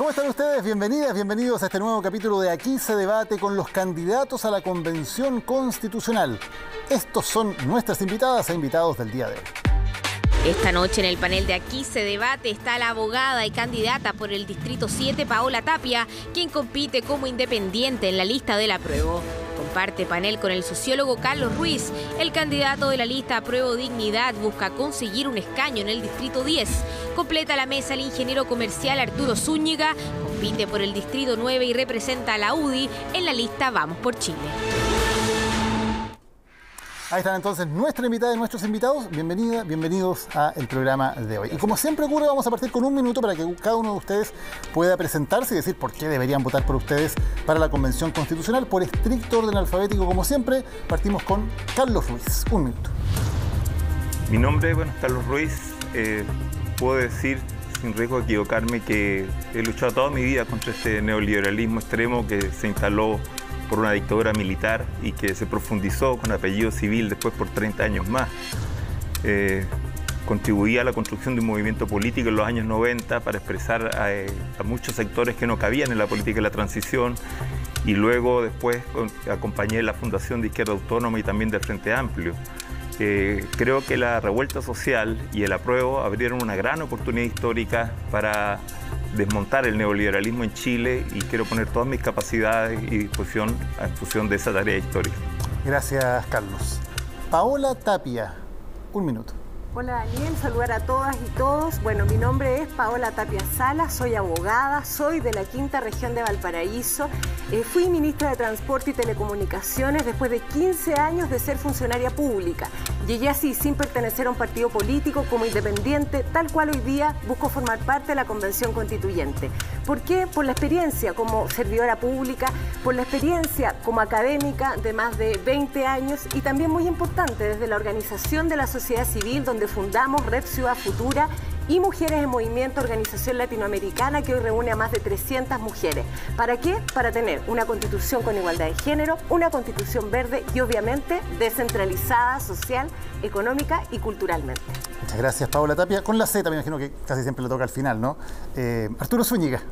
¿Cómo están ustedes? Bienvenidas, bienvenidos a este nuevo capítulo de Aquí se debate con los candidatos a la Convención Constitucional. Estos son nuestras invitadas e invitados del día de hoy. Esta noche en el panel de Aquí se debate está la abogada y candidata por el Distrito 7, Paola Tapia, quien compite como independiente en la lista del Apruebo. Comparte panel con el sociólogo Carlos Ruiz. El candidato de la lista Apruebo Dignidad busca conseguir un escaño en el Distrito 10. Completa la mesa el ingeniero comercial Arturo Zúñiga. Compite por el Distrito 9 y representa a la UDI en la lista Vamos por Chile. Ahí están entonces nuestra invitada y nuestros invitados. Bienvenidas, bienvenidos al programa de hoy. Y como siempre ocurre, vamos a partir con un minuto para que cada uno de ustedes pueda presentarse y decir por qué deberían votar por ustedes para la Convención Constitucional. Por estricto orden alfabético, como siempre, partimos con Carlos Ruiz. Un minuto. Mi nombre es Carlos Ruiz. Puedo decir, sin riesgo de equivocarme, que he luchado toda mi vida contra este neoliberalismo extremo que se instaló por una dictadura militar y que se profundizó con apellido civil después por 30 años más. Contribuía a la construcción de un movimiento político en los años 90 para expresar a muchos sectores que no cabían en la política de la transición, y luego después acompañé la fundación de Izquierda Autónoma y también del Frente Amplio. Creo que la revuelta social y el apruebo abrieron una gran oportunidad histórica para desmontar el neoliberalismo en Chile, y quiero poner todas mis capacidades y disposición en función de esa tarea histórica. Gracias, Carlos. Paola Tapia, un minuto. Hola Daniel, saludar a todas y todos. Bueno, mi nombre es Paola Tapia Sala, soy abogada, soy de la Quinta Región de Valparaíso. Fui ministra de Transporte y Telecomunicaciones después de 15 años de ser funcionaria pública. Llegué así sin pertenecer a un partido político, como independiente, tal cual hoy día busco formar parte de la Convención Constituyente. ¿Por qué? Por la experiencia como servidora pública, por la experiencia como académica de más de 20 años y también muy importante desde la organización de la sociedad civil, donde fundamos Red Ciudad Futura y Mujeres en Movimiento, organización latinoamericana que hoy reúne a más de 300 mujeres. ¿Para qué? Para tener una constitución con igualdad de género, una constitución verde y obviamente descentralizada, social, económica y culturalmente. Muchas gracias, Paola Tapia. Con la Z, me imagino que casi siempre le toca al final, ¿no? Arturo Zúñiga,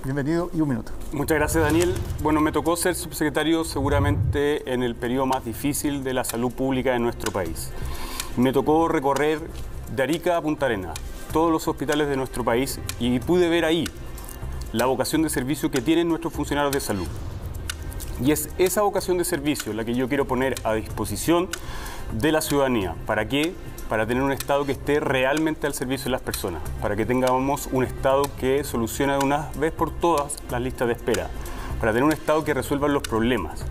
bienvenido y un minuto. Muchas gracias, Daniel. Bueno, me tocó ser subsecretario seguramente en el periodo más difícil de la salud pública de nuestro país. Me tocó recorrer de Arica a Punta Arenas todos los hospitales de nuestro país y pude ver ahí la vocación de servicio que tienen nuestros funcionarios de salud. Y es esa vocación de servicio la que yo quiero poner a disposición de la ciudadanía. ¿Para qué? Para tener un Estado que esté realmente al servicio de las personas, para que tengamos un Estado que solucione de una vez por todas las listas de espera, para tener un Estado que resuelva los problemas,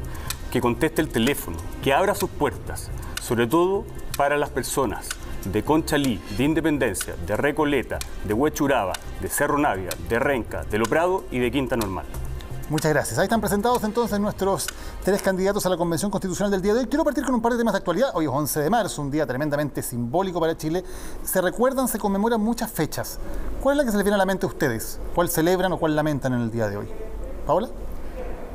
que conteste el teléfono, que abra sus puertas, sobre todo para las personas de Conchalí, de Independencia, de Recoleta, de Huechuraba, de Cerro Navia, de Renca, de Lo Prado y de Quinta Normal. Muchas gracias. Ahí están presentados entonces nuestros tres candidatos a la Convención Constitucional del día de hoy. Quiero partir con un par de temas de actualidad. Hoy es 11 de marzo, un día tremendamente simbólico para Chile. Se recuerdan, se conmemoran muchas fechas. ¿Cuál es la que se les viene a la mente a ustedes? ¿Cuál celebran o cuál lamentan en el día de hoy? ¿Paola?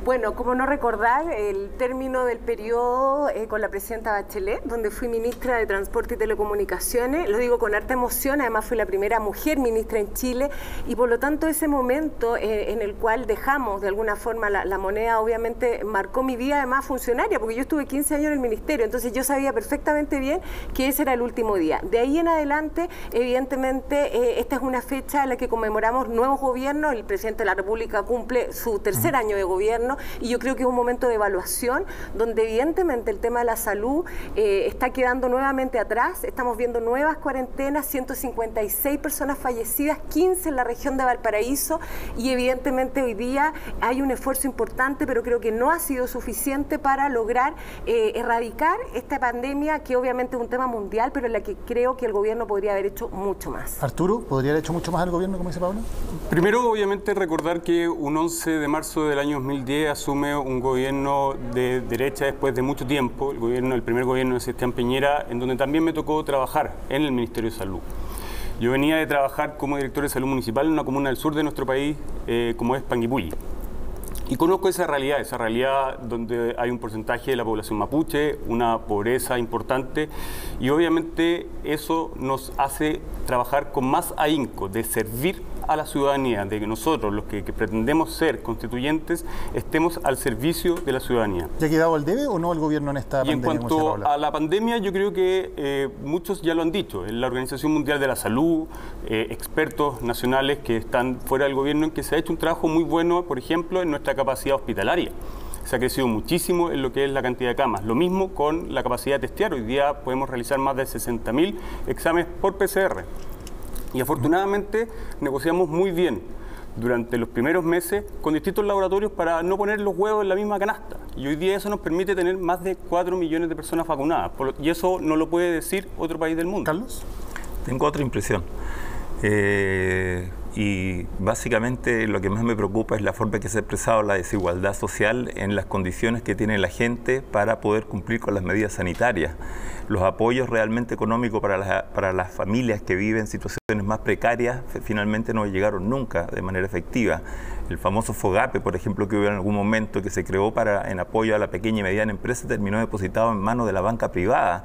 Bueno, como no recordar el término del periodo con la presidenta Bachelet, donde fui ministra de Transporte y Telecomunicaciones, lo digo con harta emoción, además fui la primera mujer ministra en Chile y por lo tanto ese momento en el cual dejamos de alguna forma la moneda obviamente marcó mi vida además funcionaria, porque yo estuve 15 años en el ministerio, entonces yo sabía perfectamente bien que ese era el último día. De ahí en adelante, evidentemente, esta es una fecha en la que conmemoramos nuevos gobiernos, el presidente de la República cumple su tercer año de gobierno, y yo creo que es un momento de evaluación donde evidentemente el tema de la salud está quedando nuevamente atrás. Estamos viendo nuevas cuarentenas, 156 personas fallecidas, 15 en la región de Valparaíso, y evidentemente hoy día hay un esfuerzo importante, pero creo que no ha sido suficiente para lograr erradicar esta pandemia, que obviamente es un tema mundial, pero en la que creo que el gobierno podría haber hecho mucho más. Arturo, ¿podría haber hecho mucho más el gobierno, como dice Pablo? Primero, obviamente, recordar que un 11 de marzo del año 2010 asume un gobierno de derecha después de mucho tiempo, el primer gobierno de Sebastián Piñera, en donde también me tocó trabajar en el Ministerio de Salud. Yo venía de trabajar como director de salud municipal en una comuna del sur de nuestro país, como es Panguipulli. Y conozco esa realidad donde hay un porcentaje de la población mapuche, una pobreza importante, y obviamente eso nos hace trabajar con más ahínco de servir a la ciudadanía, de que nosotros, los que pretendemos ser constituyentes, estemos al servicio de la ciudadanía. ¿Ya ha quedado al debe o no el gobierno en esta pandemia? Y en cuanto a la pandemia, yo creo que muchos ya lo han dicho. En la Organización Mundial de la Salud, expertos nacionales que están fuera del gobierno, en que se ha hecho un trabajo muy bueno, por ejemplo, en nuestra capacidad hospitalaria. Se ha crecido muchísimo en lo que es la cantidad de camas. Lo mismo con la capacidad de testear. Hoy día podemos realizar más de 60.000 exámenes por PCR. Y afortunadamente negociamos muy bien durante los primeros meses con distintos laboratorios para no poner los huevos en la misma canasta. Y hoy día eso nos permite tener más de 4 millones de personas vacunadas. Y eso no lo puede decir otro país del mundo. ¿Carlos? Tengo otra impresión. Y básicamente lo que más me preocupa es la forma en que se ha expresado la desigualdad social en las condiciones que tiene la gente para poder cumplir con las medidas sanitarias. Los apoyos realmente económicos para las familias que viven situaciones más precarias finalmente no llegaron nunca de manera efectiva. El famoso FOGAPE, por ejemplo, que hubo en algún momento, que se creó en apoyo a la pequeña y mediana empresa, terminó depositado en manos de la banca privada,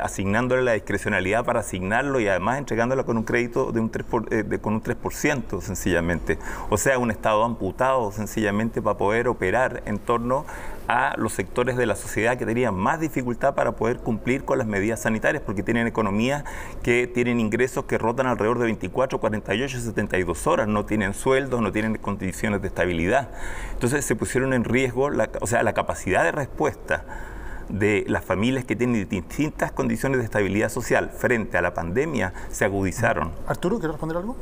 asignándole la discrecionalidad para asignarlo y además entregándola con un crédito con un 3%, sencillamente. O sea, un Estado amputado, sencillamente, para poder operar en torno a los sectores de la sociedad que tenían más dificultad para poder cumplir con las medidas sanitarias, porque tienen economías que tienen ingresos que rotan alrededor de 24, 48, 72 horas, no tienen sueldos, no tienen condiciones de estabilidad. Entonces se pusieron en riesgo la capacidad de respuesta de las familias que tienen distintas condiciones de estabilidad social frente a la pandemia se agudizaron. Arturo, ¿quieres responder algo?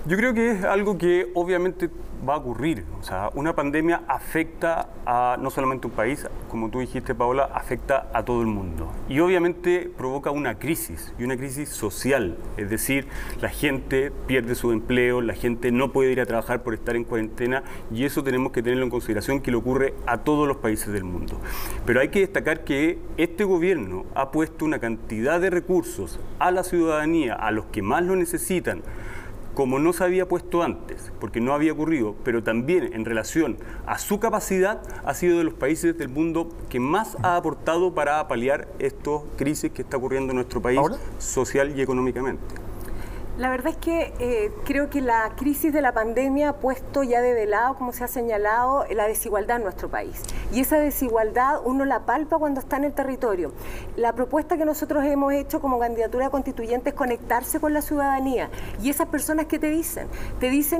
Yo creo que es algo que obviamente va a ocurrir. O sea, una pandemia afecta a no solamente un país, como tú dijiste, Paola, afecta a todo el mundo. Y obviamente provoca una crisis, y una crisis social. Es decir, la gente pierde su empleo, la gente no puede ir a trabajar por estar en cuarentena, y eso tenemos que tenerlo en consideración, que le ocurre a todos los países del mundo. Pero hay que destacar que este gobierno ha puesto una cantidad de recursos a la ciudadanía, a los que más lo necesitan, como no se había puesto antes, porque no había ocurrido, pero también en relación a su capacidad, ha sido de los países del mundo que más ha aportado para paliar estas crisis que está ocurriendo en nuestro país, social y económicamente. La verdad es que creo que la crisis de la pandemia ha puesto ya de lado, como se ha señalado, la desigualdad en nuestro país. Y esa desigualdad uno la palpa cuando está en el territorio. La propuesta que nosotros hemos hecho como candidatura constituyente es conectarse con la ciudadanía. Y esas personas que te dicen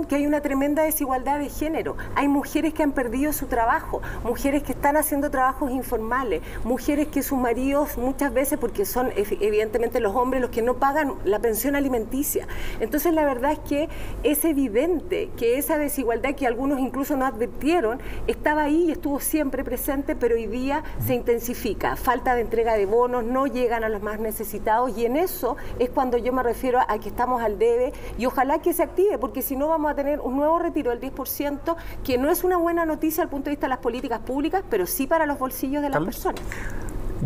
que hay una tremenda desigualdad de género. Hay mujeres que han perdido su trabajo, mujeres que están haciendo trabajos informales, mujeres que sus maridos muchas veces, porque son evidentemente los hombres los que no pagan la pensión alimenticia. Entonces la verdad es que es evidente que esa desigualdad que algunos incluso no advirtieron estaba ahí y estuvo siempre presente, pero hoy día se intensifica. Falta de entrega de bonos, no llegan a los más necesitados, y en eso es cuando yo me refiero a que estamos al debe, y ojalá que se active, porque si no vamos a tener un nuevo retiro del 10%, que no es una buena noticia desde el punto de vista de las políticas públicas, pero sí para los bolsillos de las personas.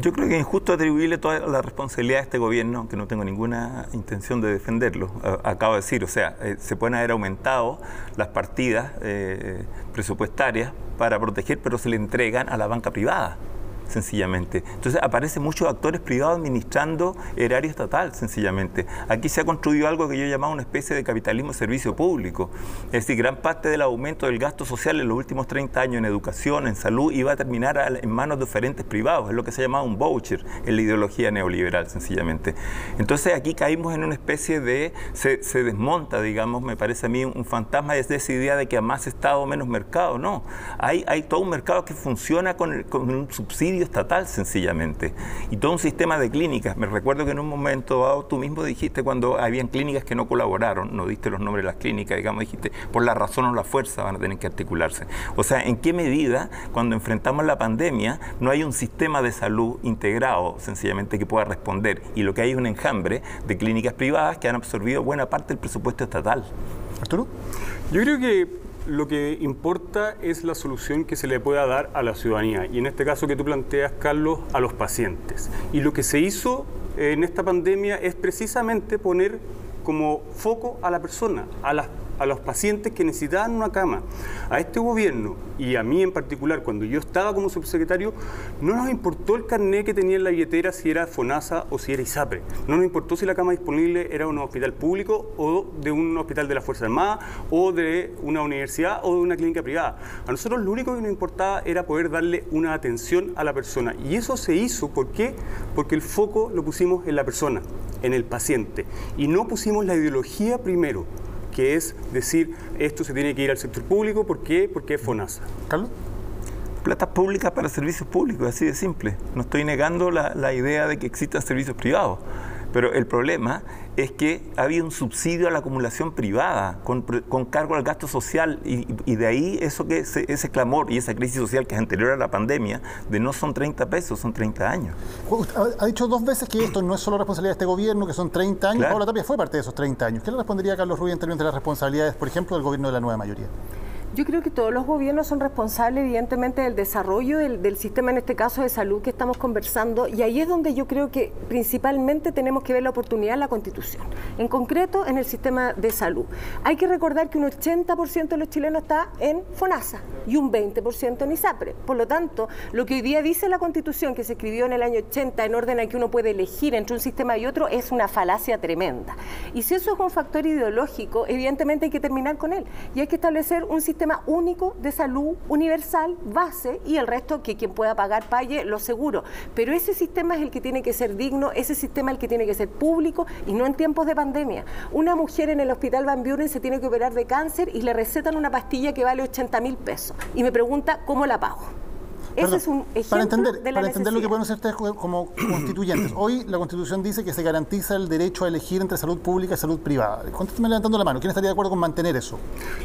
Yo creo que es injusto atribuirle toda la responsabilidad a este gobierno, aunque no tengo ninguna intención de defenderlo. Acabo de decir, o sea, se pueden haber aumentado las partidas presupuestarias para proteger, pero se le entregan a la banca privada, sencillamente. Entonces aparecen muchos actores privados administrando erario estatal, sencillamente. Aquí se ha construido algo que yo llamaba una especie de capitalismo servicio público. Es decir, gran parte del aumento del gasto social en los últimos 30 años en educación, en salud, iba a terminar en manos de oferentes privados. Es lo que se llama un voucher en la ideología neoliberal, sencillamente. Entonces aquí caímos en una especie de... Se desmonta, digamos, me parece a mí, un fantasma de esa idea de que a más Estado, menos mercado. No, hay todo un mercado que funciona con un subsidio estatal, sencillamente, y todo un sistema de clínicas. Me recuerdo que en un momento dado tú mismo dijiste, cuando habían clínicas que no colaboraron, no diste los nombres de las clínicas, digamos, dijiste, por la razón o la fuerza van a tener que articularse. O sea, ¿en qué medida, cuando enfrentamos la pandemia, no hay un sistema de salud integrado, sencillamente, que pueda responder? Y lo que hay es un enjambre de clínicas privadas que han absorbido buena parte del presupuesto estatal. ¿Arturo? Yo creo que lo que importa es la solución que se le pueda dar a la ciudadanía, y en este caso que tú planteas, Carlos, a los pacientes. Y lo que se hizo en esta pandemia es precisamente poner como foco a la persona, a las a los pacientes que necesitaban una cama. A este gobierno, y a mí en particular, cuando yo estaba como subsecretario, no nos importó el carnet que tenía en la billetera, si era FONASA o si era ISAPRE. No nos importó si la cama disponible era un hospital público o de un hospital de la Fuerza Armada o de una universidad o de una clínica privada. A nosotros lo único que nos importaba era poder darle una atención a la persona. Y eso se hizo, ¿por qué? Porque el foco lo pusimos en la persona, en el paciente. Y no pusimos la ideología primero, que es decir, esto se tiene que ir al sector público. ¿Por qué? Porque es FONASA. Carlos. Plata pública para servicios públicos, así de simple. No estoy negando la idea de que existan servicios privados, pero el problema es que había un subsidio a la acumulación privada con cargo al gasto social y de ahí ese clamor y esa crisis social que es anterior a la pandemia de no son 30 pesos, son 30 años. Ha dicho 2 veces que esto no es solo responsabilidad de este gobierno, que son 30 años. Claro. Paola Tapia fue parte de esos 30 años. ¿Qué le respondería a Carlos Rubio en términos de las responsabilidades, por ejemplo, del gobierno de la nueva mayoría? Yo creo que todos los gobiernos son responsables, evidentemente, del desarrollo del sistema, en este caso de salud, que estamos conversando, y ahí es donde yo creo que principalmente tenemos que ver la oportunidad en la Constitución, en concreto en el sistema de salud. Hay que recordar que un 80% de los chilenos está en FONASA y un 20% en ISAPRE. Por lo tanto, lo que hoy día dice la Constitución, que se escribió en el año 80 en orden a que uno puede elegir entre un sistema y otro, es una falacia tremenda. Y si eso es un factor ideológico, evidentemente hay que terminar con él y hay que establecer un sistema único de salud universal, base, y el resto que quien pueda pagar pague lo seguro. Pero ese sistema es el que tiene que ser digno, ese sistema es el que tiene que ser público y no en tiempos de pandemia. Una mujer en el hospital Van Buren se tiene que operar de cáncer y le recetan una pastilla que vale 80.000 pesos y me pregunta cómo la pago. Ese es un ejemplo de la para entender lo que necesidad. pueden hacer ustedes como constituyentes. Hoy la Constitución dice que se garantiza el derecho a elegir entre salud pública y salud privada. Contésteme levantando la mano. ¿Quién estaría de acuerdo con mantener eso?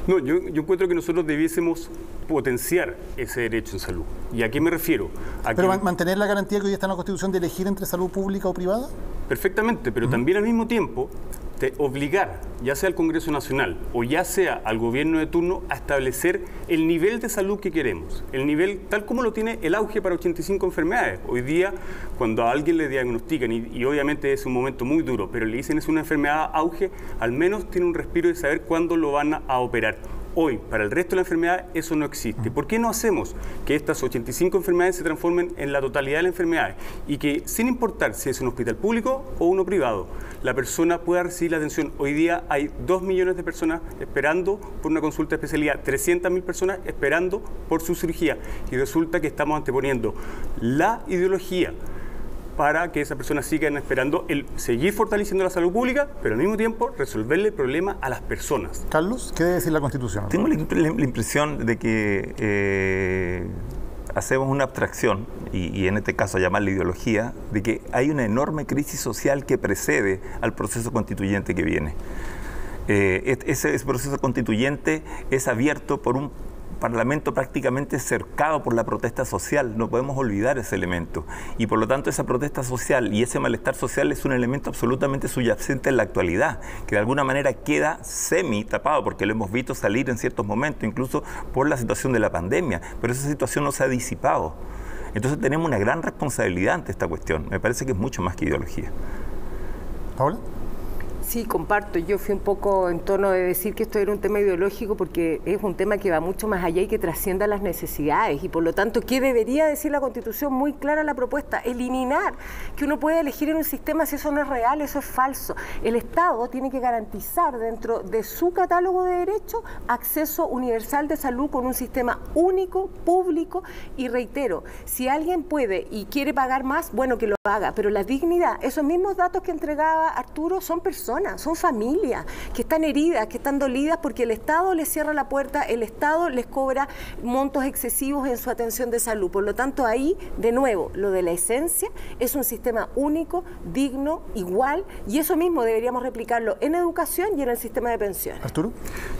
No, yo encuentro que nosotros debiésemos potenciar ese derecho en salud. ¿Y a qué me refiero? ¿Pero mantener la garantía que hoy está en la Constitución de elegir entre salud pública o privada? Perfectamente, pero también al mismo tiempo de obligar, ya sea al Congreso Nacional o ya sea al gobierno de turno, a establecer el nivel de salud que queremos, el nivel tal como lo tiene el auge para 85 enfermedades. Hoy día, cuando a alguien le diagnostican, y obviamente es un momento muy duro, pero le dicen es una enfermedad auge, al menos tiene un respiro de saber cuándo lo van a operar. Hoy, para el resto de la enfermedad, eso no existe. ¿Por qué no hacemos que estas 85 enfermedades se transformen en la totalidad de las enfermedades? Y que, sin importar si es un hospital público o uno privado, la persona pueda recibir la atención. Hoy día hay 2 millones de personas esperando por una consulta de especialidad, 300.000 personas esperando por su cirugía. Y resulta que estamos anteponiendo la ideología para que esa persona siga esperando el seguir fortaleciendo la salud pública, pero al mismo tiempo resolverle el problema a las personas. Carlos, ¿qué debe decir la Constitución? Tengo la impresión de que hacemos una abstracción, y en este caso llamarla ideología, de que hay una enorme crisis social que precede al proceso constituyente que viene. Ese proceso constituyente es abierto por un Parlamento prácticamente cercado por la protesta social, no podemos olvidar ese elemento, y por lo tanto esa protesta social y ese malestar social es un elemento absolutamente subyacente en la actualidad, que de alguna manera queda semi tapado, porque lo hemos visto salir en ciertos momentos, incluso por la situación de la pandemia, pero esa situación no se ha disipado. Entonces tenemos una gran responsabilidad ante esta cuestión, me parece que es mucho más que ideología. ¿Paola? Sí, comparto. Yo fui un poco en tono de decir que esto era un tema ideológico porque es un tema que va mucho más allá y que trasciende a las necesidades. Y por lo tanto, ¿qué debería decir la Constitución? Muy clara la propuesta. Eliminar que uno puede elegir en un sistema si eso no es real, eso es falso. El Estado tiene que garantizar dentro de su catálogo de derechos acceso universal de salud con un sistema único, público y reitero, si alguien puede y quiere pagar más, bueno, que lo haga, pero la dignidad, esos mismos datos que entregaba Arturo son personas, son familias que están heridas, que están dolidas porque el Estado les cierra la puerta, el Estado les cobra montos excesivos en su atención de salud. Por lo tanto, ahí, de nuevo, lo de la esencia es un sistema único, digno, igual, y eso mismo deberíamos replicarlo en educación y en el sistema de pensiones. Arturo.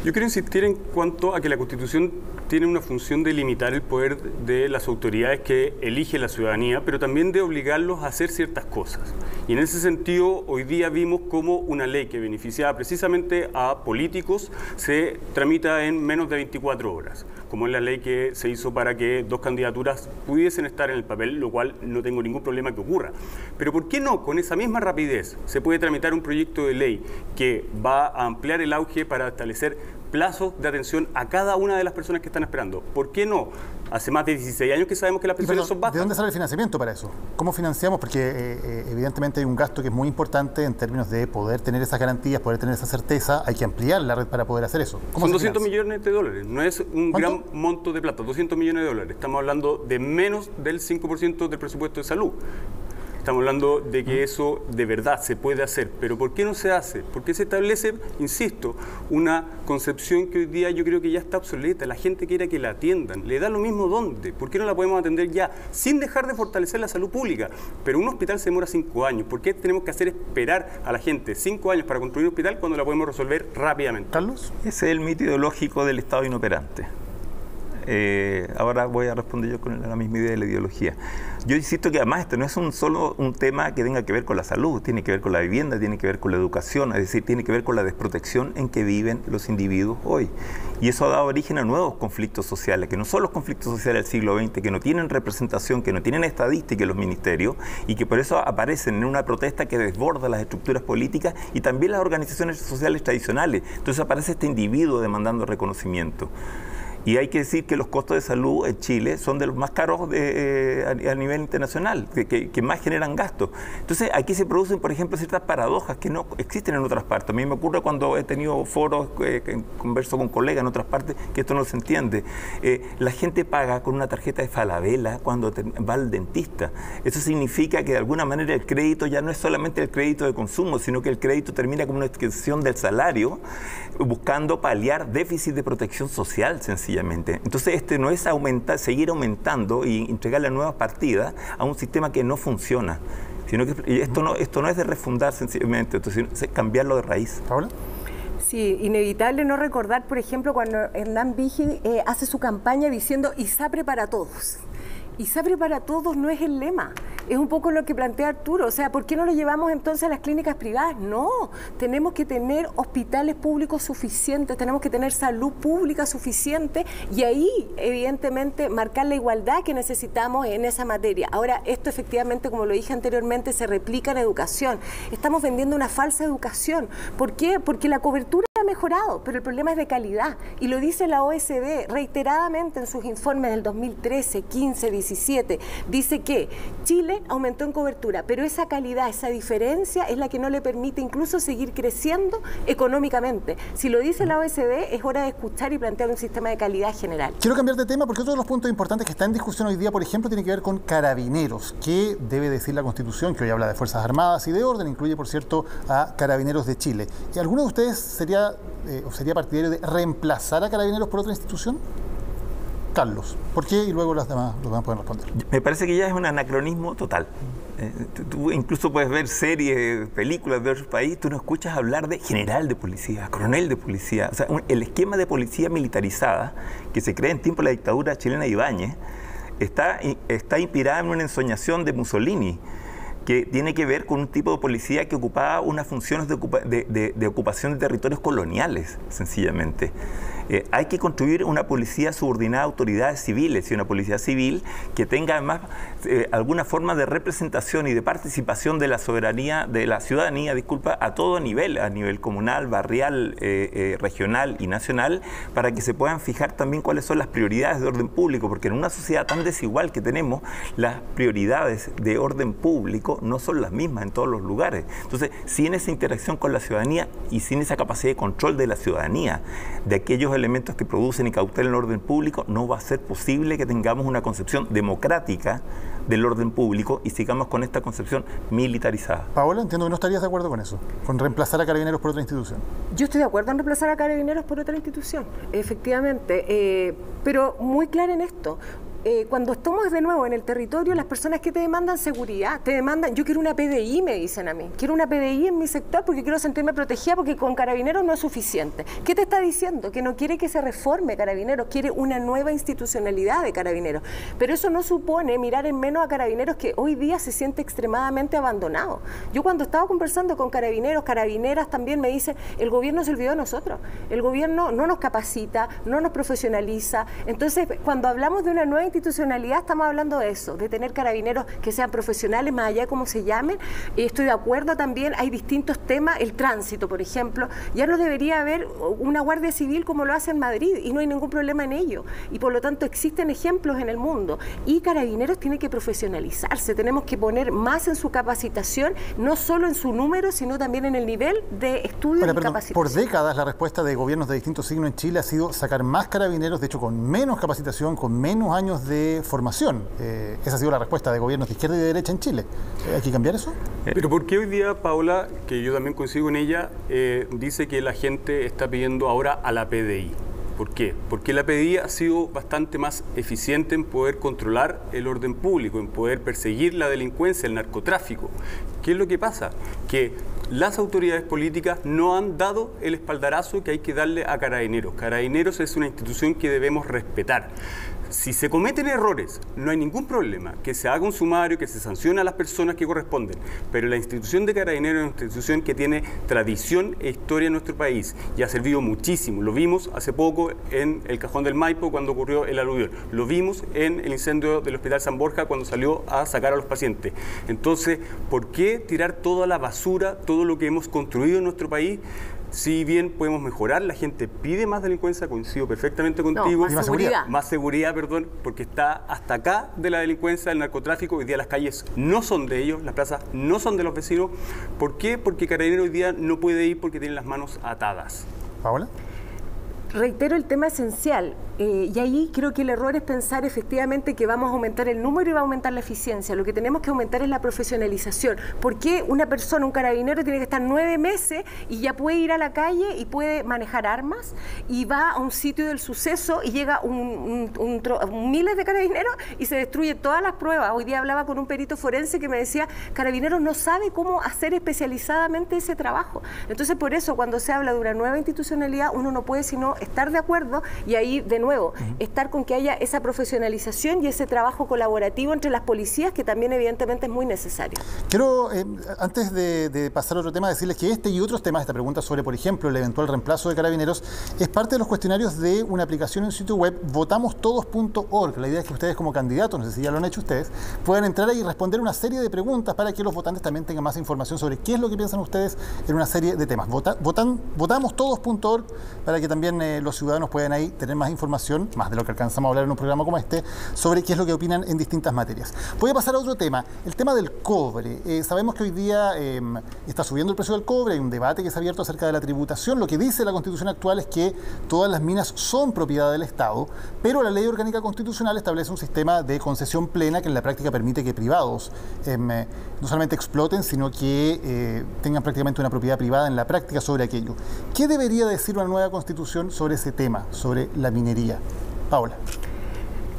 Yo quiero insistir en cuanto a que la Constitución tiene una función de limitar el poder de las autoridades que elige la ciudadanía, pero también de obligarlos a hacer ciertas cosas. Y en ese sentido, hoy día vimos cómo una ley que beneficiaba precisamente a políticos se tramita en menos de 24 horas, como es la ley que se hizo para que 2 candidaturas pudiesen estar en el papel, lo cual no tengo ningún problema que ocurra. Pero ¿por qué no con esa misma rapidez se puede tramitar un proyecto de ley que va a ampliar el auge para establecer plazos de atención a cada una de las personas que están esperando. ¿Por qué no? Hace más de 16 años que sabemos que las pensiones son bajas. ¿De dónde sale el financiamiento para eso? ¿Cómo financiamos? Porque evidentemente hay un gasto que es muy importante en términos de poder tener esas garantías, poder tener esa certeza. Hay que ampliar la red para poder hacer eso. Son 200 millones de dólares. No es un gran monto de plata. 200 millones de dólares. Estamos hablando de menos del 5% del presupuesto de salud. Estamos hablando de que eso de verdad se puede hacer, pero ¿por qué no se hace? Porque se establece, insisto, una concepción que hoy día yo creo que ya está obsoleta. La gente quiere que la atiendan, le da lo mismo dónde. ¿Por qué no la podemos atender ya? Sin dejar de fortalecer la salud pública. Pero un hospital se demora 5 años. ¿Por qué tenemos que hacer esperar a la gente 5 años para construir un hospital cuando la podemos resolver rápidamente? Carlos. Ese es el mito ideológico del Estado inoperante. Ahora voy a responder yo con la misma idea de la ideología. Yo insisto que además esto no es solo un tema que tenga que ver con la salud, tiene que ver con la vivienda, tiene que ver con la educación, es decir, tiene que ver con la desprotección en que viven los individuos hoy. Y eso ha dado origen a nuevos conflictos sociales, que no son los conflictos sociales del siglo XX, que no tienen representación, que no tienen estadística en los ministerios y que por eso aparecen en una protesta que desborda las estructuras políticas y también las organizaciones sociales tradicionales. Entonces aparece este individuo demandando reconocimiento. Y hay que decir que los costos de salud en Chile son de los más caros a nivel internacional, que más generan gastos. Entonces, aquí se producen, por ejemplo, ciertas paradojas que no existen en otras partes. A mí me ocurre cuando he tenido foros, converso con colegas en otras partes, que esto no se entiende. La gente paga con una tarjeta de Falabella cuando va al dentista. Eso significa que de alguna manera el crédito ya no es solamente el crédito de consumo, sino que el crédito termina como una extensión del salario, buscando paliar déficit de protección social, sencillamente. Entonces, no es seguir aumentando y entregarle nuevas partidas a un sistema que no funciona, sino que esto no es de refundar sencillamente, entonces es cambiarlo de raíz. ¿Paola? Sí, inevitable no recordar, por ejemplo, cuando Hernán Vigi hace su campaña diciendo ISAPRE para todos. ISAPRE para todos no es el lema, es un poco lo que plantea Arturo, o sea, ¿por qué no lo llevamos entonces a las clínicas privadas? No, tenemos que tener hospitales públicos suficientes, tenemos que tener salud pública suficiente y ahí, evidentemente, marcar la igualdad que necesitamos en esa materia. Ahora, esto efectivamente, como lo dije anteriormente, se replica en educación. Estamos vendiendo una falsa educación. ¿Por qué? Porque la cobertura ha mejorado, pero el problema es de calidad y lo dice la OECD reiteradamente en sus informes del 2013, 15, 17, dice que Chile aumentó en cobertura, pero esa calidad, esa diferencia es la que no le permite incluso seguir creciendo económicamente. Si lo dice la OECD, es hora de escuchar y plantear un sistema de calidad general. Quiero cambiar de tema porque otro de los puntos importantes que está en discusión hoy día, por ejemplo, tiene que ver con Carabineros. ¿Qué debe decir la Constitución, que hoy habla de Fuerzas Armadas y de orden? Incluye, por cierto, a Carabineros de Chile. ¿Alguno de ustedes sería partidario de reemplazar a Carabineros por otra institución? Carlos, ¿por qué? Y luego los demás pueden responder. Me parece que ya es un anacronismo total. Tú incluso puedes ver series, películas de otros países, tú no escuchas hablar de general de policía, coronel de policía. O sea, el esquema de policía militarizada que se crea en tiempo de la dictadura chilena de Ibáñez está inspirada en una ensoñación de Mussolini, que tiene que ver con un tipo de policía que ocupaba unas funciones de ocupación de territorios coloniales, sencillamente. Hay que construir una policía subordinada a autoridades civiles y una policía civil que tenga además alguna forma de representación y de participación de la soberanía, de la ciudadanía, a todo nivel, a nivel comunal, barrial, regional y nacional, para que se puedan fijar también cuáles son las prioridades de orden público, porque en una sociedad tan desigual que tenemos, las prioridades de orden público no son las mismas en todos los lugares. Entonces, sin esa interacción con la ciudadanía y sin esa capacidad de control de la ciudadanía, de aquellos elementos que producen y cautelan el orden público, no va a ser posible que tengamos una concepción democrática del orden público y sigamos con esta concepción militarizada. Paola, entiendo que no estarías de acuerdo con eso, con reemplazar a Carabineros por otra institución. Yo estoy de acuerdo en reemplazar a Carabineros por otra institución, efectivamente, pero muy clara en esto. Cuando estamos de nuevo en el territorio, las personas que te demandan seguridad, te demandan, yo quiero una PDI, me dicen a mí, quiero una PDI en mi sector porque quiero sentirme protegida porque con Carabineros no es suficiente. ¿Qué te está diciendo? Que no quiere que se reforme Carabineros, quiere una nueva institucionalidad de Carabineros. Pero eso no supone mirar en menos a Carabineros, que hoy día se siente extremadamente abandonado. Yo cuando estaba conversando con Carabineros, Carabineras también me dicen, el gobierno se olvidó de nosotros, el gobierno no nos capacita, no nos profesionaliza. Entonces, cuando hablamos de una nueva institucionalidad institucionalidad estamos hablando de eso, de tener carabineros que sean profesionales, más allá de cómo se llamen. Estoy de acuerdo también, hay distintos temas, el tránsito, por ejemplo, ya no debería haber una Guardia Civil como lo hace en Madrid y no hay ningún problema en ello. Y por lo tanto existen ejemplos en el mundo. Y Carabineros tiene que profesionalizarse, tenemos que poner más en su capacitación, no solo en su número, sino también en el nivel de estudio y capacitación. Por décadas la respuesta de gobiernos de distintos signos en Chile ha sido sacar más carabineros, de hecho con menos capacitación, con menos años de formación. Esa ha sido la respuesta de gobiernos de izquierda y de derecha en Chile. ¿Hay que cambiar eso? Pero ¿por qué hoy día, Paola, que yo también coincido en ella, dice que la gente está pidiendo ahora a la PDI? ¿Por qué? Porque la PDI ha sido bastante más eficiente en poder controlar el orden público, en poder perseguir la delincuencia, el narcotráfico. ¿Qué es lo que pasa? Que las autoridades políticas no han dado el espaldarazo que hay que darle a Carabineros. Carabineros es una institución que debemos respetar. Si se cometen errores, no hay ningún problema, que se haga un sumario, que se sancione a las personas que corresponden, pero la institución de Carabineros es una institución que tiene tradición e historia en nuestro país y ha servido muchísimo. Lo vimos hace poco en el Cajón del Maipo cuando ocurrió el aluvión, lo vimos en el incendio del Hospital San Borja cuando salió a sacar a los pacientes. Entonces, ¿por qué tirar toda la basura, todo lo que hemos construido en nuestro país? Si bien podemos mejorar, la gente pide más delincuencia, coincido perfectamente contigo. No, más seguridad. Más seguridad, perdón, porque está hasta acá de la delincuencia, del narcotráfico. Hoy día las calles no son de ellos, las plazas no son de los vecinos. ¿Por qué? Porque Carabineros hoy día no puede ir porque tiene las manos atadas. ¿Paola? Reitero el tema esencial, y ahí creo que el error es pensar efectivamente que vamos a aumentar el número y va a aumentar la eficiencia. Lo que tenemos que aumentar es la profesionalización. ¿Por qué una persona, un carabinero, tiene que estar 9 meses y ya puede ir a la calle y puede manejar armas y va a un sitio del suceso y llega miles de carabineros y se destruyen todas las pruebas? Hoy día hablaba con un perito forense que me decía, Carabineros no sabe cómo hacer especializadamente ese trabajo. Entonces, por eso, cuando se habla de una nueva institucionalidad, uno no puede sino estar de acuerdo y ahí, de nuevo, estar con que haya esa profesionalización y ese trabajo colaborativo entre las policías, que también evidentemente es muy necesario. Quiero, antes de pasar a otro tema, decirles que este y otros temas, esta pregunta sobre, por ejemplo, el eventual reemplazo de Carabineros, es parte de los cuestionarios de una aplicación en sitio web, votamostodos.org. La idea es que ustedes como candidatos, no sé si ya lo han hecho ustedes, puedan entrar ahí y responder una serie de preguntas para que los votantes también tengan más información sobre qué es lo que piensan ustedes en una serie de temas. Votamostodos.org para que también los ciudadanos puedan ahí tener más información, más de lo que alcanzamos a hablar en un programa como este, sobre qué es lo que opinan en distintas materias. Voy a pasar a otro tema, el tema del cobre. Sabemos que hoy día está subiendo el precio del cobre, hay un debate que se ha abierto acerca de la tributación. Lo que dice la Constitución actual es que todas las minas son propiedad del Estado, pero la Ley Orgánica Constitucional establece un sistema de concesión plena que en la práctica permite que privados no solamente exploten, sino que tengan prácticamente una propiedad privada en la práctica sobre aquello. ¿Qué debería decir una nueva Constitución sobre ese tema, sobre la minería? Paola.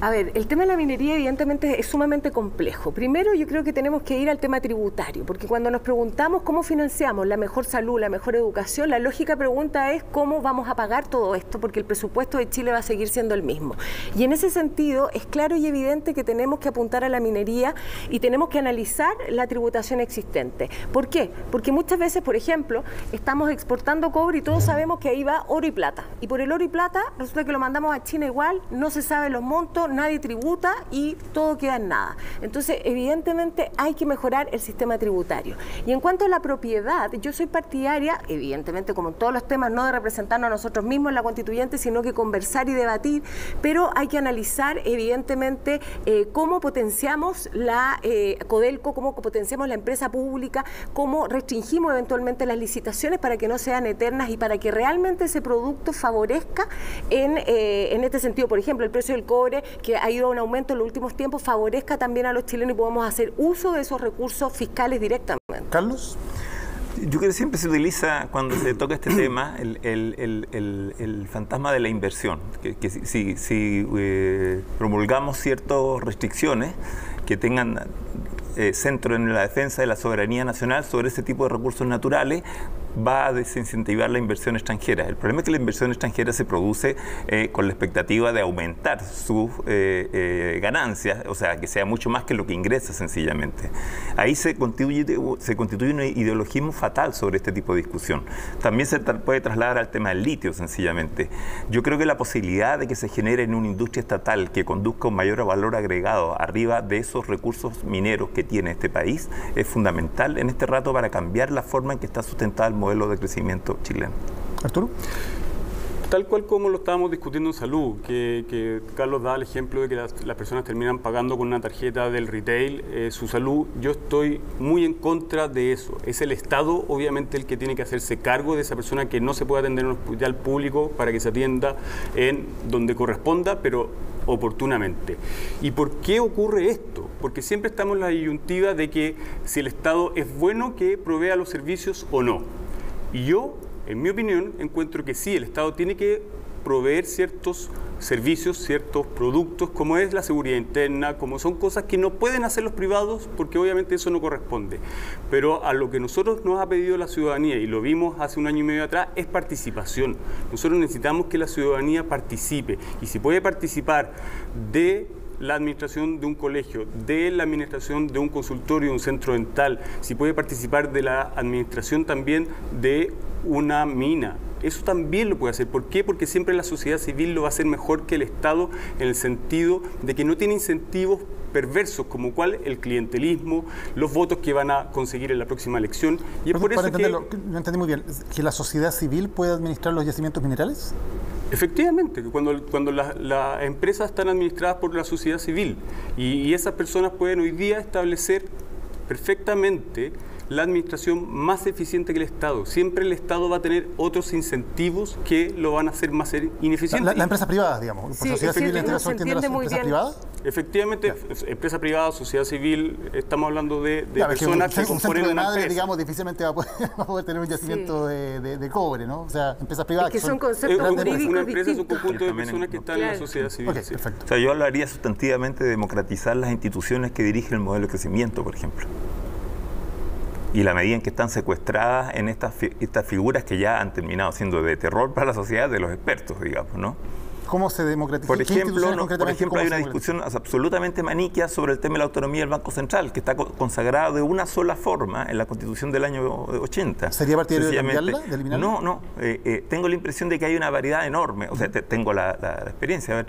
A ver, el tema de la minería evidentemente es sumamente complejo. Primero, yo creo que tenemos que ir al tema tributario, porque cuando nos preguntamos cómo financiamos la mejor salud, la mejor educación, la lógica pregunta es cómo vamos a pagar todo esto, porque el presupuesto de Chile va a seguir siendo el mismo. Y en ese sentido, es claro y evidente que tenemos que apuntar a la minería y tenemos que analizar la tributación existente. ¿Por qué? Porque muchas veces, por ejemplo, estamos exportando cobre y todos sabemos que ahí va oro y plata. Y por el oro y plata, resulta que lo mandamos a China igual, no se saben los montos, nadie tributa y todo queda en nada. Entonces, evidentemente, hay que mejorar el sistema tributario. Y en cuanto a la propiedad, yo soy partidaria, evidentemente, como en todos los temas, no de representarnos a nosotros mismos en la constituyente, sino que conversar y debatir, pero hay que analizar, evidentemente, cómo potenciamos la Codelco, cómo potenciamos la empresa pública, cómo restringimos eventualmente las licitaciones para que no sean eternas y para que realmente ese producto favorezca en este sentido. Por ejemplo, el precio del cobre, que ha ido a un aumento en los últimos tiempos, favorezca también a los chilenos y podamos hacer uso de esos recursos fiscales directamente. Carlos. Yo creo que siempre se utiliza, cuando se toca este tema, el fantasma de la inversión. Que si promulgamos ciertas restricciones que tengan centro en la defensa de la soberanía nacional sobre ese tipo de recursos naturales, va a desincentivar la inversión extranjera. El problema es que la inversión extranjera se produce con la expectativa de aumentar sus ganancias, o sea, que sea mucho más que lo que ingresa sencillamente. Ahí se constituye un ideologismo fatal sobre este tipo de discusión. También se puede trasladar al tema del litio, sencillamente. Yo creo que la posibilidad de que se genere en una industria estatal que conduzca un mayor valor agregado arriba de esos recursos mineros que tiene este país es fundamental en este rato para cambiar la forma en que está sustentado el modelo de crecimiento chileno. Arturo. Tal cual como lo estábamos discutiendo en salud, que Carlos da el ejemplo de que las personas terminan pagando con una tarjeta del retail su salud, yo estoy muy en contra de eso. Es el Estado, obviamente, el que tiene que hacerse cargo de esa persona que no se puede atender en un hospital público para que se atienda en donde corresponda, pero oportunamente. ¿Y por qué ocurre esto? Porque siempre estamos en la disyuntiva de que si el Estado es bueno que provea los servicios o no. Y yo, en mi opinión, encuentro que sí, el Estado tiene que proveer ciertos servicios, ciertos productos, como es la seguridad interna, como son cosas que no pueden hacer los privados, porque obviamente eso no corresponde. Pero a lo que nosotros nos ha pedido la ciudadanía, y lo vimos hace 1 año y medio atrás, es participación. Nosotros necesitamos que la ciudadanía participe, y si puede participar de la administración de un colegio, de la administración de un consultorio, un centro dental, si puede participar de la administración también de una mina. Eso también lo puede hacer. ¿Por qué? Porque siempre la sociedad civil lo va a hacer mejor que el Estado en el sentido de que no tiene incentivos perversos como cuál el clientelismo, los votos que van a conseguir en la próxima elección. Y es por eso que... No entendí muy bien. ¿Que la sociedad civil puede administrar los yacimientos minerales? Efectivamente, cuando las empresas están administradas por la sociedad civil y esas personas pueden hoy día establecer perfectamente la administración más eficiente que el Estado. Siempre el Estado va a tener otros incentivos que lo van a hacer más ineficiente. Las empresas privadas, digamos. Sí, sociedad civil en este caso entiende las empresas privadas. Efectivamente, empresa privada, sociedad civil, estamos hablando de personas que componen una empresa. Digamos, difícilmente va a poder tener un yacimiento de cobre, ¿no? O sea, empresas privadas que son conceptos jurídicos una empresa es un distintos. conjunto de personas que están en la sociedad civil. Okay, sí. perfecto. O sea, yo hablaría sustantivamente de democratizar las instituciones que dirigen el modelo de crecimiento, por ejemplo. Y la medida en que están secuestradas en estas figuras que ya han terminado siendo de terror para la sociedad de los expertos, digamos, ¿no? ¿Cómo se democratiza? Por ejemplo, hay una discusión absolutamente maniquea sobre el tema de la autonomía del Banco Central, que está consagrado de una sola forma en la Constitución del año 80. ¿Sería partidario de cambiarla, de eliminarla? No. Tengo la impresión de que hay una variedad enorme. O sea, tengo la experiencia de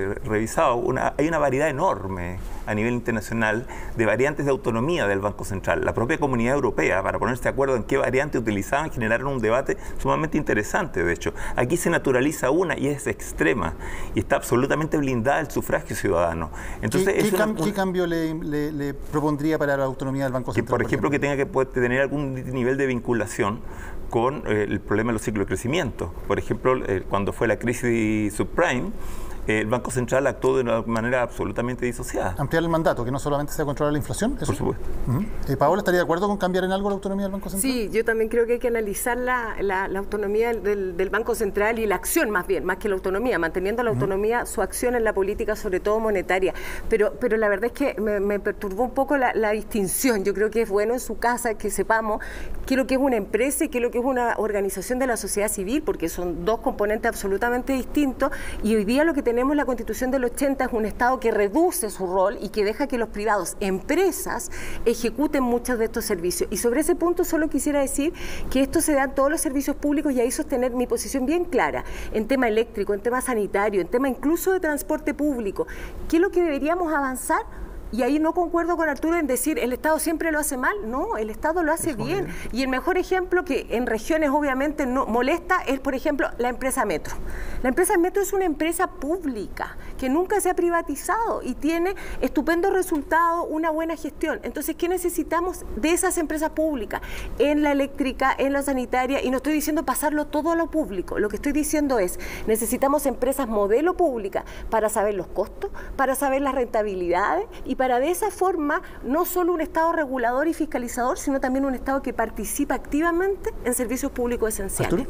haber revisado. Hay una variedad enorme a nivel internacional de variantes de autonomía del Banco Central. La propia Comunidad Europea, para ponerse de acuerdo en qué variante utilizaban, generaron un debate sumamente interesante, de hecho. Aquí se naturaliza una y es extrema. Y está absolutamente blindada el sufragio ciudadano. Entonces, ¿Qué cambio le propondría para la autonomía del Banco Central? Que, por ejemplo, que tenga que poder tener algún nivel de vinculación con el problema de los ciclos de crecimiento. Por ejemplo, cuando fue la crisis subprime, el Banco Central actuó de una manera absolutamente disociada. Ampliar el mandato, que no solamente sea controlar la inflación. ¿Eso? Por supuesto. ¿Paola estaría de acuerdo con cambiar en algo la autonomía del Banco Central? Sí, yo también creo que hay que analizar la autonomía del Banco Central y la acción más que la autonomía, manteniendo la autonomía, su acción en la política, sobre todo monetaria. Pero la verdad es que me perturbó un poco la distinción. Yo creo que es bueno en su casa que sepamos qué es lo que es una empresa y qué es lo que es una organización de la sociedad civil, porque son dos componentes absolutamente distintos, y hoy día lo que tenemos en la Constitución del 80 es un Estado que reduce su rol y que deja que los privados, empresas, ejecuten muchos de estos servicios. Y sobre ese punto solo quisiera decir que esto se da en todos los servicios públicos y ahí sostener mi posición bien clara en tema eléctrico, en tema sanitario, en tema incluso de transporte público. ¿Qué es lo que deberíamos avanzar? Y ahí no concuerdo con Arturo en decir el Estado siempre lo hace mal. No, el Estado lo hace bien. Y el mejor ejemplo que en regiones obviamente no molesta es, por ejemplo, la empresa Metro. La empresa Metro es una empresa pública que nunca se ha privatizado y tiene estupendos resultados, una buena gestión. Entonces, ¿qué necesitamos de esas empresas públicas? En la eléctrica, en la sanitaria, y no estoy diciendo pasarlo todo a lo público. Lo que estoy diciendo es, necesitamos empresas modelo pública para saber los costos, para saber las rentabilidades y para de esa forma no solo un Estado regulador y fiscalizador, sino también un Estado que participa activamente en servicios públicos esenciales.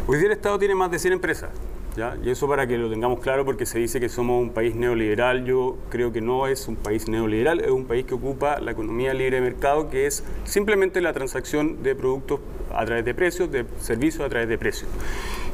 Hoy día el Estado tiene más de 100 empresas. ¿ya? Y eso para que lo tengamos claro, porque se dice que somos un país neoliberal. Yo creo que no es un país neoliberal, es un país que ocupa la economía libre de mercado, que es simplemente la transacción de productos a través de precios, de servicios a través de precios.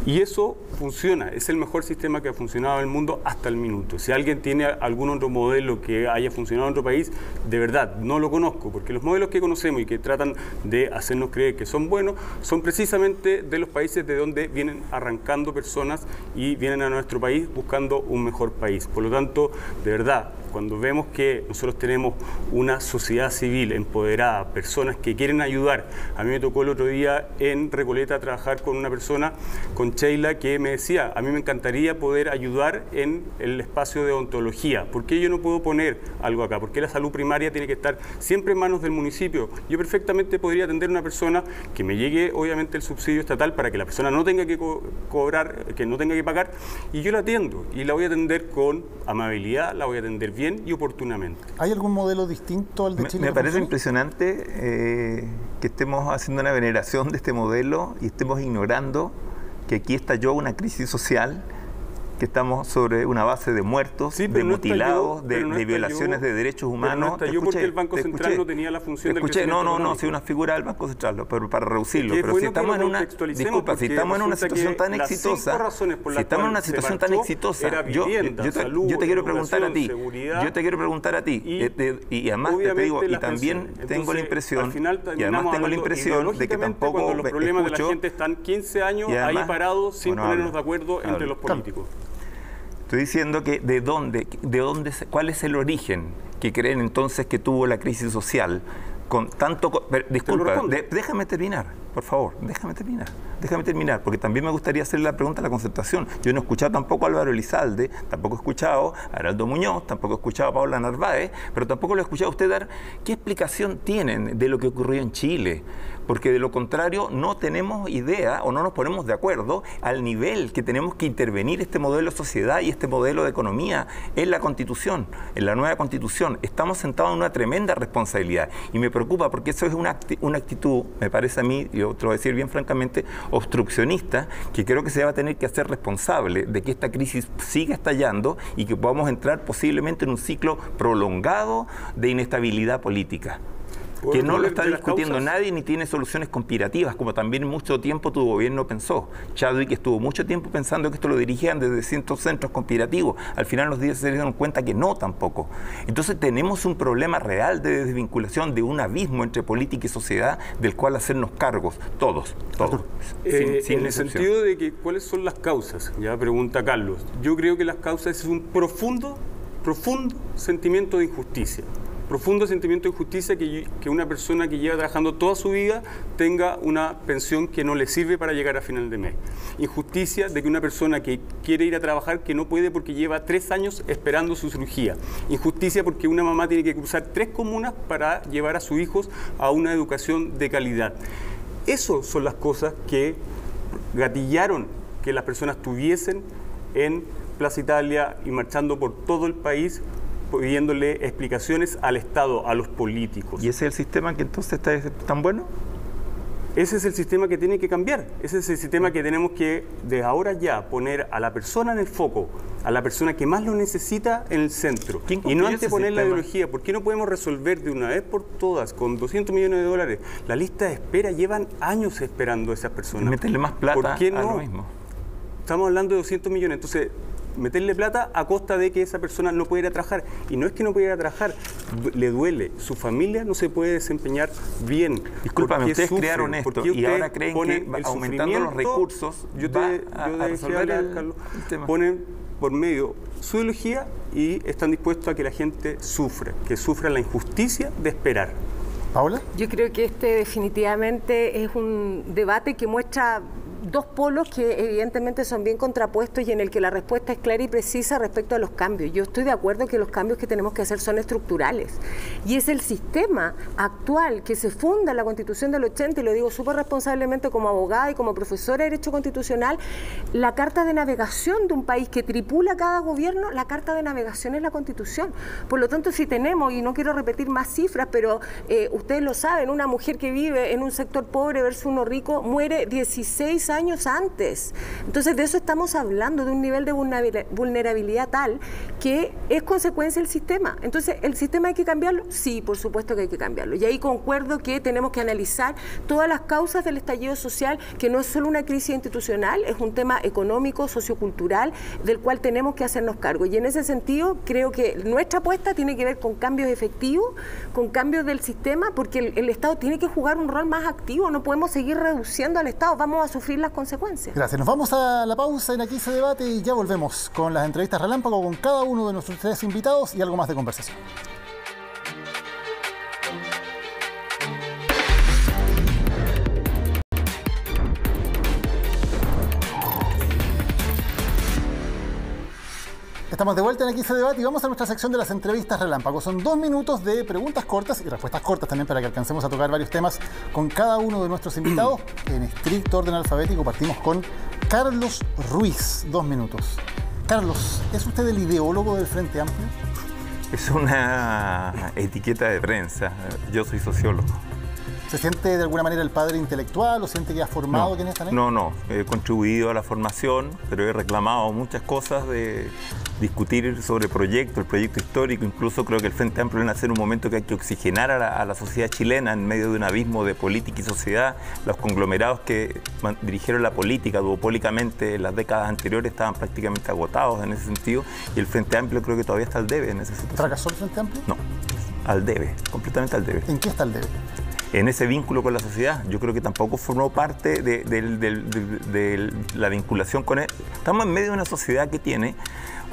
Y eso funciona, es el mejor sistema que ha funcionado en el mundo hasta el minuto. Si alguien tiene algún otro modelo que haya funcionado en otro país, de verdad, no lo conozco, porque los modelos que conocemos y que tratan de hacernos creer que son buenos, son precisamente de los países de donde vienen arrancando personas y vienen a nuestro país buscando un mejor país. Por lo tanto, de verdad, cuando vemos que nosotros tenemos una sociedad civil empoderada, personas que quieren ayudar. A mí me tocó el otro día en Recoleta trabajar con una persona, con Sheila, que me decía, a mí me encantaría poder ayudar en el espacio de odontología. ¿Por qué yo no puedo poner algo acá? ¿Por qué la salud primaria tiene que estar siempre en manos del municipio? Yo perfectamente podría atender a una persona que me llegue, obviamente, el subsidio estatal para que la persona no tenga que cobrar, que no tenga que pagar, y yo la atiendo. Y la voy a atender con amabilidad, la voy a atender bien y oportunamente. ¿Hay algún modelo distinto al de Chile? Me parece impresionante que estemos haciendo una veneración de este modelo y estemos ignorando que aquí estalló una crisis social, que estamos sobre una base de muertos, sí, de mutilados, de violaciones de derechos humanos. No estalló porque el Banco Central no tenía la función del crecimiento económico. Sí, una figura del Banco Central, pero para reducirlo. Pero si estamos en una, disculpa, si estamos en una situación tan exitosa, yo te quiero preguntar a ti, y además te digo, y también tengo la impresión, de que tampoco cuando los problemas de la gente están 15 años ahí parados sin ponernos de acuerdo entre los políticos. Estoy diciendo que ¿cuál es el origen que creen entonces que tuvo la crisis social? Con tanto... Disculpa, déjame terminar, por favor, déjame terminar, porque también me gustaría hacerle la pregunta a la Concertación. Yo no he escuchado tampoco a Álvaro Elizalde, tampoco he escuchado a Heraldo Muñoz, tampoco he escuchado a Paula Narváez, pero tampoco lo he escuchado a usted dar qué explicación tienen de lo que ocurrió en Chile, porque de lo contrario no tenemos idea o no nos ponemos de acuerdo al nivel que tenemos que intervenir este modelo de sociedad y este modelo de economía en la Constitución, en la nueva Constitución. Estamos sentados en una tremenda responsabilidad y me preocupa porque eso es una actitud, me parece a mí, y otro decir bien francamente, obstruccionista, que creo que se va a tener que hacer responsable de que esta crisis siga estallando y que podamos entrar posiblemente en un ciclo prolongado de inestabilidad política. Que no lo está discutiendo nadie ni tiene soluciones conspirativas, como también mucho tiempo tu gobierno pensó. Chadwick estuvo mucho tiempo pensando que esto lo dirigían desde ciertos centros conspirativos. Al final los días se dieron cuenta que no tampoco. Entonces tenemos un problema real de desvinculación, de un abismo entre política y sociedad del cual hacernos cargos, todos. En el sentido de que ¿cuáles son las causas? Ya pregunta Carlos. Yo creo que las causas es un profundo sentimiento de injusticia. Profundo sentimiento de injusticia que una persona que lleva trabajando toda su vida tenga una pensión que no le sirve para llegar a final de mes. Injusticia de que una persona que quiere ir a trabajar que no puede porque lleva 3 años esperando su cirugía. Injusticia porque una mamá tiene que cruzar 3 comunas para llevar a sus hijos a una educación de calidad. Esas son las cosas que gatillaron que las personas estuviesen en Plaza Italia y marchando por todo el país, pidiéndole explicaciones al Estado, a los políticos. ¿Y ese es el sistema que entonces está tan bueno? Ese es el sistema que tiene que cambiar. Ese es el sistema que tenemos que, de ahora ya, poner a la persona en el foco, a la persona que más lo necesita en el centro. Y no anteponer la ideología. ¿Por qué no podemos resolver de una vez por todas, con 200 millones de dólares, la lista de espera? Llevan años esperando a esas personas. Meterle más plata ¿por qué no? A lo mismo. Estamos hablando de 200 millones, entonces meterle plata a costa de que esa persona no puede ir a trabajar. Y no es que no pueda ir a trabajar, le duele. Su familia no se puede desempeñar bien. Discúlpame, ustedes crearon esto y ahora creen que aumentando los recursos a resolver el tema. Ponen por medio su ideología y están dispuestos a que la gente sufra, que sufra la injusticia de esperar. ¿Paula? Yo creo que este definitivamente es un debate que muestra dos polos que evidentemente son bien contrapuestos y en el que la respuesta es clara y precisa respecto a los cambios. Yo estoy de acuerdo que los cambios que tenemos que hacer son estructurales y es el sistema actual que se funda en la Constitución del 80, y lo digo súper responsablemente como abogada y como profesora de Derecho Constitucional, la carta de navegación de un país que tripula cada gobierno, la carta de navegación es la Constitución. Por lo tanto, si tenemos, y no quiero repetir más cifras, pero ustedes lo saben, una mujer que vive en un sector pobre versus uno rico muere 16 años años antes. Entonces de eso estamos hablando, de un nivel de vulnerabilidad tal que es consecuencia del sistema. Entonces, ¿el sistema hay que cambiarlo? Sí, por supuesto que hay que cambiarlo. Y ahí concuerdo que tenemos que analizar todas las causas del estallido social, que no es solo una crisis institucional, es un tema económico, sociocultural, del cual tenemos que hacernos cargo. Y en ese sentido, creo que nuestra apuesta tiene que ver con cambios efectivos, con cambios del sistema, porque el Estado tiene que jugar un rol más activo. No podemos seguir reduciendo al Estado, vamos a sufrir las consecuencias. Gracias. Nos vamos a la pausa en Aquí se debate y ya volvemos con las entrevistas relámpago con cada uno de nuestros 3 invitados y algo más de conversación. Estamos de vuelta en Aquí se debate y vamos a nuestra sección de las entrevistas relámpago. Son 2 minutos de preguntas cortas y respuestas cortas también para que alcancemos a tocar varios temas con cada uno de nuestros invitados. En estricto orden alfabético partimos con Carlos Ruiz. 2 minutos. Carlos, ¿es usted el ideólogo del Frente Amplio? Es una etiqueta de prensa. Yo soy sociólogo. ¿Se siente de alguna manera el padre intelectual o siente que ha formado quienes están ahí? No. He contribuido a la formación, pero he reclamado muchas cosas de discutir sobre el proyecto histórico. Incluso creo que el Frente Amplio viene a ser un momento que hay que oxigenar a la sociedad chilena en medio de un abismo de política y sociedad. Los conglomerados que dirigieron la política duopólicamente en las décadas anteriores estaban prácticamente agotados en ese sentido. Y el Frente Amplio creo que todavía está al debe en esa situación. ¿Fracasó el Frente Amplio? No, al debe, completamente al debe. ¿En qué está el debe? En ese vínculo con la sociedad. Yo creo que tampoco formó parte de la vinculación con él. Estamos en medio de una sociedad que tiene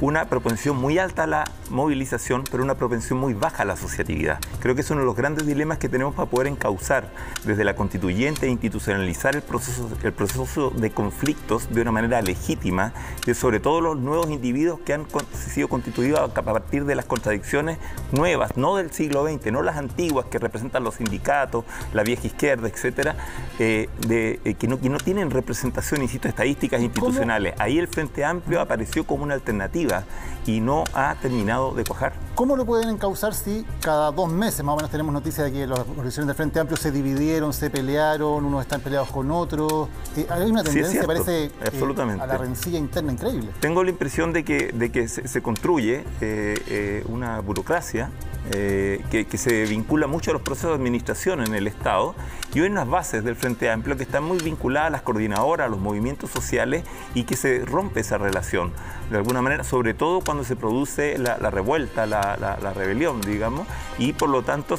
una propensión muy alta a la movilización, pero una propensión muy baja a la asociatividad. Creo que es uno de los grandes dilemas que tenemos para poder encauzar desde la constituyente e institucionalizar el proceso de conflictos de una manera legítima, de sobre todo los nuevos individuos que han sido constituidos a partir de las contradicciones nuevas, no del siglo XX, no las antiguas que representan los sindicatos, la vieja izquierda, etcétera, que no tienen representación, insisto, estadísticas institucionales. Ahí el Frente Amplio apareció como una alternativa y no ha terminado de cuajar. ¿Cómo lo pueden encauzar si cada 2 meses más o menos tenemos noticias de que las organizaciones del Frente Amplio se dividieron, se pelearon, unos están peleados con otros? Hay una tendencia, sí, parece, absolutamente, a la rencilla interna increíble. Tengo la impresión de que se construye una burocracia que se vincula mucho a los procesos de administración en el Estado, y hay unas bases del Frente Amplio que están muy vinculadas a las coordinadoras, a los movimientos sociales, y que se rompe esa relación de alguna manera, sobre todo cuando se produce la revuelta, la rebelión, digamos, y por lo tanto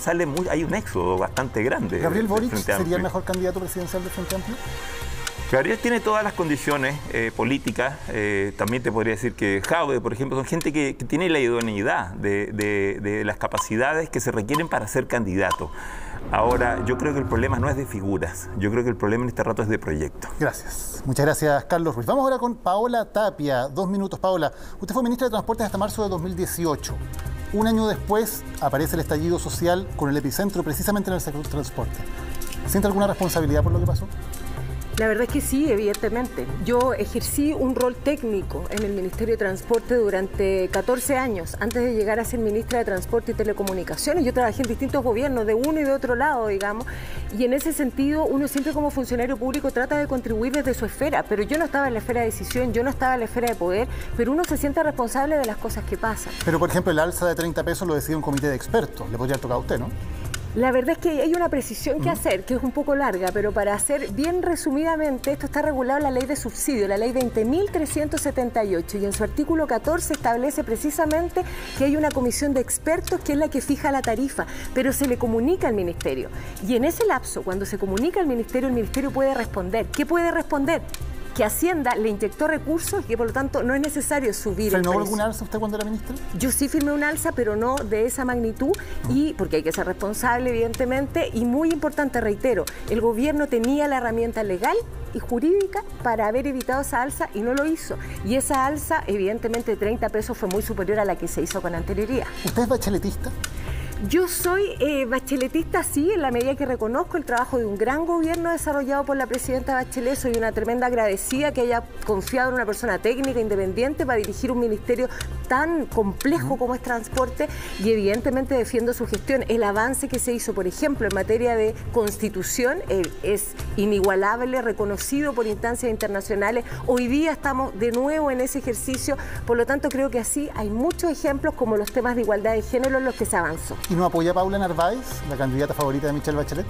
hay un éxodo bastante grande. ¿Gabriel Boric sería el mejor candidato presidencial del Frente Amplio? Gabriel tiene todas las condiciones políticas. También te podría decir que Jaude, por ejemplo, son gente que tiene la idoneidad de las capacidades que se requieren para ser candidato. Ahora, yo creo que el problema no es de figuras, yo creo que el problema en este rato es de proyecto. Gracias. Muchas gracias, Carlos Ruiz. Vamos ahora con Paola Tapia. 2 minutos, Paola. Usted fue ministra de Transportes hasta marzo de 2018. Un año después aparece el estallido social con el epicentro precisamente en el sector transporte. ¿Siente alguna responsabilidad por lo que pasó? La verdad es que sí, evidentemente. Yo ejercí un rol técnico en el Ministerio de Transporte durante 14 años, antes de llegar a ser ministra de Transporte y Telecomunicaciones. Yo trabajé en distintos gobiernos, de uno y de otro lado, digamos, y en ese sentido uno siempre como funcionario público trata de contribuir desde su esfera, pero yo no estaba en la esfera de decisión, yo no estaba en la esfera de poder, pero uno se siente responsable de las cosas que pasan. Pero, por ejemplo, el alza de 30 pesos lo decide un comité de expertos. Le podría haber tocado a usted, ¿no? La verdad es que hay una precisión que hacer, que es un poco larga, pero para hacer bien resumidamente, esto está regulado en la ley de subsidio, la ley 20.378, y en su artículo 14 establece precisamente que hay una comisión de expertos que es la que fija la tarifa, pero se le comunica al Ministerio. Y en ese lapso, cuando se comunica al Ministerio, el Ministerio puede responder. ¿Qué puede responder? Que Hacienda le inyectó recursos y que por lo tanto no es necesario subir el precio. ¿Firmó alguna alza usted cuando era ministra? Yo sí firmé una alza, pero no de esa magnitud, y porque hay que ser responsable, evidentemente, y muy importante, reitero, el gobierno tenía la herramienta legal y jurídica para haber evitado esa alza y no lo hizo. Y esa alza, evidentemente, de 30 pesos fue muy superior a la que se hizo con anterioridad. ¿Usted es bacheletista? Yo soy bacheletista, sí, en la medida que reconozco el trabajo de un gran gobierno desarrollado por la presidenta Bachelet. Soy una tremenda agradecida que haya confiado en una persona técnica, independiente, para dirigir un ministerio tan complejo como es transporte, y evidentemente defiendo su gestión. El avance que se hizo, por ejemplo, en materia de constitución es inigualable, reconocido por instancias internacionales. Hoy día estamos de nuevo en ese ejercicio, por lo tanto creo que así hay muchos ejemplos como los temas de igualdad de género en los que se avanzó. ¿Y no apoya a Paula Narváez, la candidata favorita de Michelle Bachelet?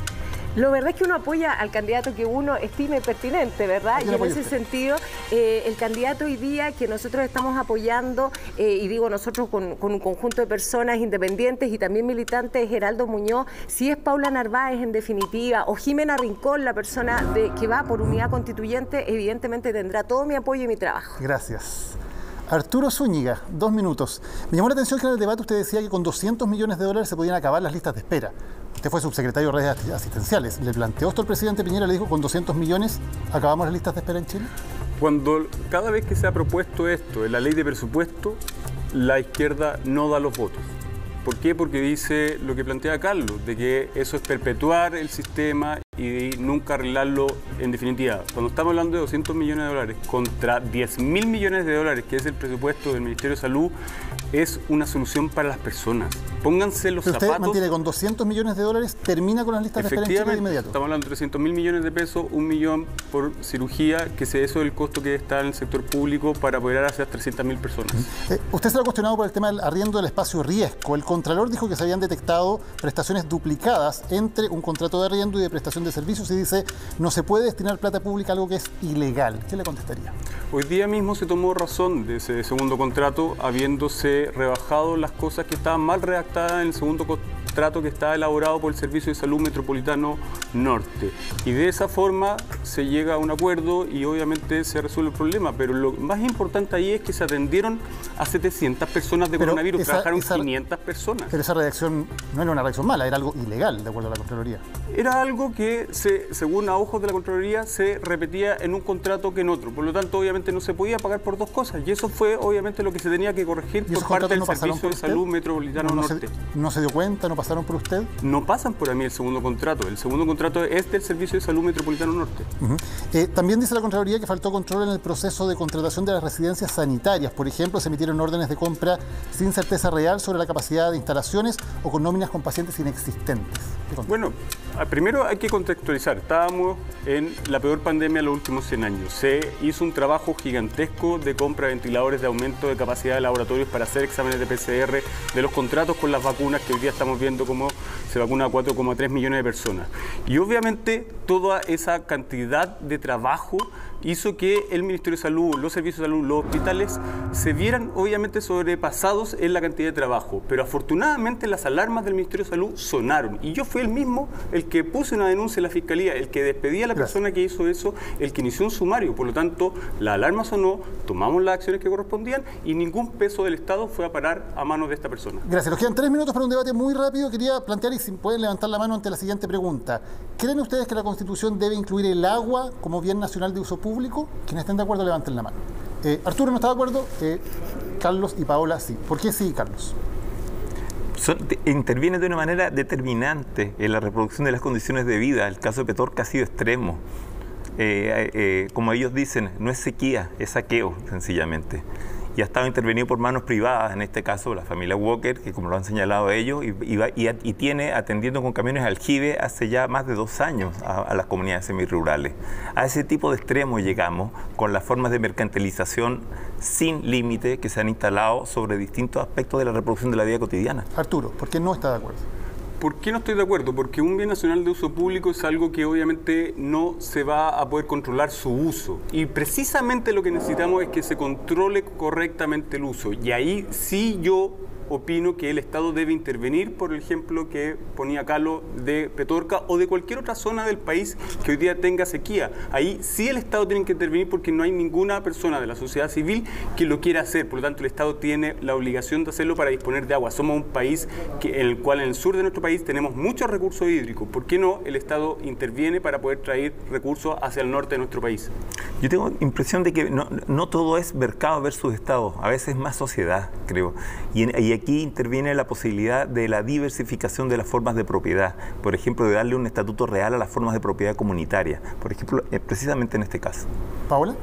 Lo verdad es que uno apoya al candidato que uno estime pertinente, ¿verdad? Y en ese sentido, el candidato hoy día que nosotros estamos apoyando, y digo nosotros con un conjunto de personas independientes y también militantes, es Geraldo Muñoz. Si es Paula Narváez en definitiva, o Jimena Rincón, la persona que va por unidad constituyente, evidentemente tendrá todo mi apoyo y mi trabajo. Gracias. Arturo Zúñiga, 2 minutos. Me llamó la atención que en el debate usted decía que con 200 millones de dólares se podían acabar las listas de espera. Usted fue subsecretario de redes asistenciales. ¿Le planteó esto al presidente Piñera? ¿Le dijo con 200 millones acabamos las listas de espera en Chile? Cada vez que se ha propuesto esto en la ley de presupuesto, la izquierda no da los votos. ¿Por qué? Porque dice lo que plantea Carlos, de que eso es perpetuar el sistema y nunca arreglarlo en definitiva. Cuando estamos hablando de 200 millones de dólares contra 10.000 millones de dólares, que es el presupuesto del Ministerio de Salud, es una solución para las personas. Pónganse los zapatos. Usted mantiene con 200 millones de dólares, termina con las listas de espera en Chile de inmediato. Estamos hablando de 300.000 millones de pesos, 1 millón por cirugía, que eso es el costo que está en el sector público para apoderar hacia 300.000 personas. Usted se lo ha cuestionado por el tema del arriendo del espacio riesgo. El Contralor dijo que se habían detectado prestaciones duplicadas entre un contrato de arriendo y de prestación de servicios y dice no se puede destinar plata pública a algo que es ilegal. ¿Qué le contestaría? Hoy día mismo se tomó razón de ese segundo contrato, habiéndose rebajado las cosas que estaban mal redactadas en el segundo contrato que está elaborado por el Servicio de Salud Metropolitano Norte. Y de esa forma se llega a un acuerdo y obviamente se resuelve el problema. Pero lo más importante ahí es que se atendieron a 700 personas de coronavirus, trabajaron 500 personas. Pero esa redacción no era una redacción mala, era algo ilegal, de acuerdo a la Contraloría. Era algo que, según a ojos de la Contraloría, se repetía en un contrato que en otro. Por lo tanto, obviamente no se podía pagar por dos cosas. Y eso fue, obviamente, lo que se tenía que corregir por parte del Servicio de Salud Metropolitano Norte. ¿No se dio cuenta? ¿No pasaron por usted? No pasan por a mí el segundo contrato. El segundo contrato es del Servicio de Salud Metropolitano Norte. También dice la Contraloría que faltó control en el proceso de contratación de las residencias sanitarias. Por ejemplo, se emitieron órdenes de compra sin certeza real sobre la capacidad de instalaciones o con nóminas con pacientes inexistentes. Bueno, primero hay que contextualizar. Estábamos en la peor pandemia de los últimos 100 años. Se hizo un trabajo gigantesco de compra de ventiladores, de aumento de capacidad de laboratorios para hacer exámenes de PCR, de los contratos con las vacunas, que hoy día estamos viendo cómo se vacuna a 4,3 millones de personas. Y obviamente toda esa cantidad de trabajo hizo que el Ministerio de Salud, los servicios de salud, los hospitales se vieran obviamente sobrepasados en la cantidad de trabajo. Pero afortunadamente las alarmas del Ministerio de Salud sonaron. Y yo fui el mismo el que puse una denuncia en la Fiscalía, el que despedía a la persona que hizo eso, el que inició un sumario. Por lo tanto, la alarma sonó, tomamos las acciones que correspondían y ningún peso del Estado fue a parar a manos de esta persona. Gracias. Nos quedan 3 minutos para un debate muy rápido. Quería plantear, y si pueden levantar la mano ante la siguiente pregunta. ¿Creen ustedes que la Constitución debe incluir el agua como bien nacional de uso público? Quienes estén de acuerdo, levanten la mano. Arturo no está de acuerdo, Carlos y Paola sí. ¿Por qué sí, Carlos? Interviene de una manera determinante en la reproducción de las condiciones de vida. El caso de Petorca ha sido extremo. Como ellos dicen, no es sequía, es saqueo, sencillamente. Y ha estado intervenido por manos privadas, en este caso la familia Walker, que como lo han señalado ellos, y tiene atendiendo con camiones aljibe hace ya más de 2 años a las comunidades semirurales. A ese tipo de extremo llegamos con las formas de mercantilización sin límite que se han instalado sobre distintos aspectos de la reproducción de la vida cotidiana. Arturo, ¿por qué no está de acuerdo? ¿Por qué no estoy de acuerdo? Porque un bien nacional de uso público es algo que obviamente no se va a poder controlar su uso. Y precisamente lo que necesitamos es que se controle correctamente el uso. Y ahí sí yo opino que el Estado debe intervenir, por el ejemplo que ponía Carlos de Petorca o de cualquier otra zona del país que hoy día tenga sequía. Ahí sí el Estado tiene que intervenir porque no hay ninguna persona de la sociedad civil que lo quiera hacer. Por lo tanto, el Estado tiene la obligación de hacerlo para disponer de agua. Somos un país en el cual en el sur de nuestro país tenemos muchos recursos hídricos. ¿Por qué no el Estado interviene para poder traer recursos hacia el norte de nuestro país? Yo tengo impresión de que no todo es mercado versus Estado. A veces es más sociedad, creo. Y aquí interviene la posibilidad de la diversificación de las formas de propiedad, por ejemplo, de darle un estatuto real a las formas de propiedad comunitaria, por ejemplo, precisamente en este caso. ¿Paola?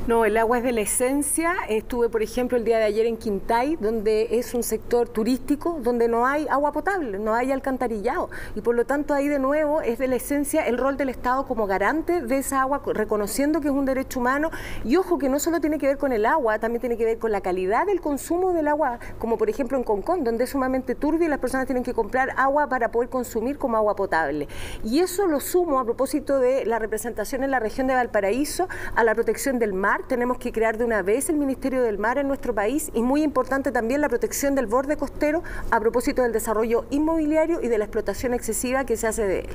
No, el agua es de la esencia. Estuve, por ejemplo, el día de ayer en Quintay, donde es un sector turístico, donde no hay agua potable, no hay alcantarillado. Y por lo tanto, ahí de nuevo es de la esencia el rol del Estado como garante de esa agua, reconociendo que es un derecho humano. Y ojo, que no solo tiene que ver con el agua, también tiene que ver con la calidad del consumo del agua, como por ejemplo en Concón, donde es sumamente turbio y las personas tienen que comprar agua para poder consumir como agua potable. Y eso lo sumo a propósito de la representación en la región de Valparaíso a la protección del mar. Tenemos que crear de una vez el Ministerio del Mar en nuestro país y muy importante también la protección del borde costero a propósito del desarrollo inmobiliario y de la explotación excesiva que se hace de él.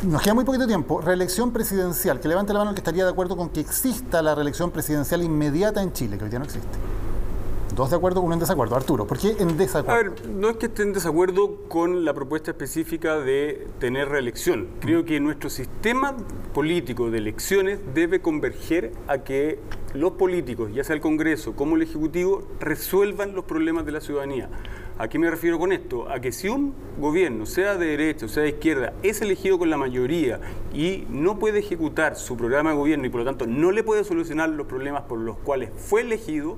Nos queda muy poquito tiempo. Reelección presidencial. Que levante la mano el que estaría de acuerdo con que exista la reelección presidencial inmediata en Chile, que hoy día no existe. Dos de acuerdo, uno en desacuerdo. Arturo, ¿por qué en desacuerdo? A ver, no es que esté en desacuerdo con la propuesta específica de tener reelección. Creo que nuestro sistema político de elecciones debe converger a que los políticos, ya sea el Congreso como el Ejecutivo, resuelvan los problemas de la ciudadanía. ¿A qué me refiero con esto? A que si un gobierno, sea de derecha o sea de izquierda, es elegido con la mayoría y no puede ejecutar su programa de gobierno y por lo tanto no le puede solucionar los problemas por los cuales fue elegido,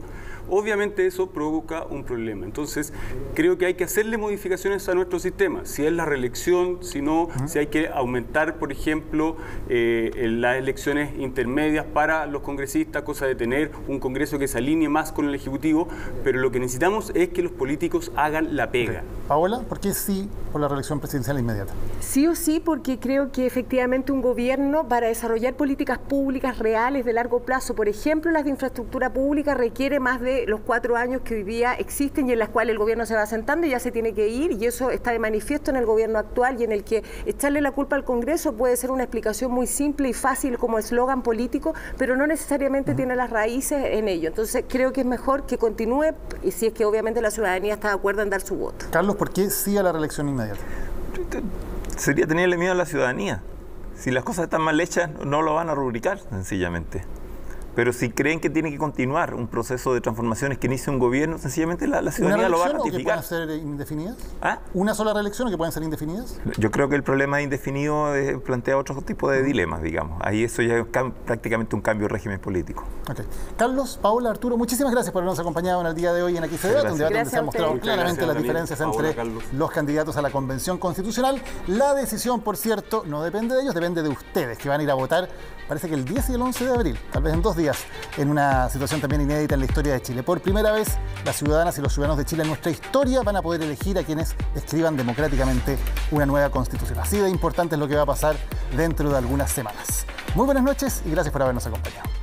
obviamente eso provoca un problema. Entonces, creo que hay que hacerle modificaciones a nuestro sistema. Si es la reelección, si no, si hay que aumentar, por ejemplo, las elecciones intermedias para los congresistas, cosa de tener un Congreso que se alinee más con el Ejecutivo, pero lo que necesitamos es que los políticos hagan la pega. Paola, ¿por qué sí por la reelección presidencial inmediata? Sí o sí, porque creo que efectivamente un gobierno para desarrollar políticas públicas reales de largo plazo, por ejemplo, las de infraestructura pública, requiere más de los 4 años que hoy día existen y en las cuales el gobierno se va asentando y ya se tiene que ir, y eso está de manifiesto en el gobierno actual, y en el que echarle la culpa al Congreso puede ser una explicación muy simple y fácil como eslogan político, pero no necesariamente tiene las raíces en ello. Entonces creo que es mejor que continúe, y si es que obviamente la ciudadanía está de acuerdo en dar su voto. Carlos, ¿por qué sí a la reelección inmediata? Sería tenerle miedo a la ciudadanía. Si las cosas están mal hechas, no lo van a rubricar, sencillamente. Pero si creen que tiene que continuar un proceso de transformaciones que inicia un gobierno, sencillamente la ciudadanía lo va a ratificar. ¿Una reelección o que puedan ser indefinidas? ¿Ah? ¿Una sola reelección o que pueden ser indefinidas? Yo creo que el problema indefinido plantea otro tipo de dilemas, digamos. Ahí eso ya es prácticamente un cambio de régimen político. Okay. Carlos, Paola, Arturo, muchísimas gracias por habernos acompañado en el día de hoy en Aquí se Debate, un debate donde se han mostrado claramente las diferencias entre los candidatos a la Convención Constitucional. La decisión, por cierto, no depende de ellos, depende de ustedes, que van a ir a votar, parece que el 10 y el 11 de abril, tal vez en 2 días, en una situación también inédita en la historia de Chile. Por primera vez, las ciudadanas y los ciudadanos de Chile en nuestra historia van a poder elegir a quienes escriban democráticamente una nueva Constitución. Así de importante es lo que va a pasar dentro de algunas semanas. Muy buenas noches y gracias por habernos acompañado.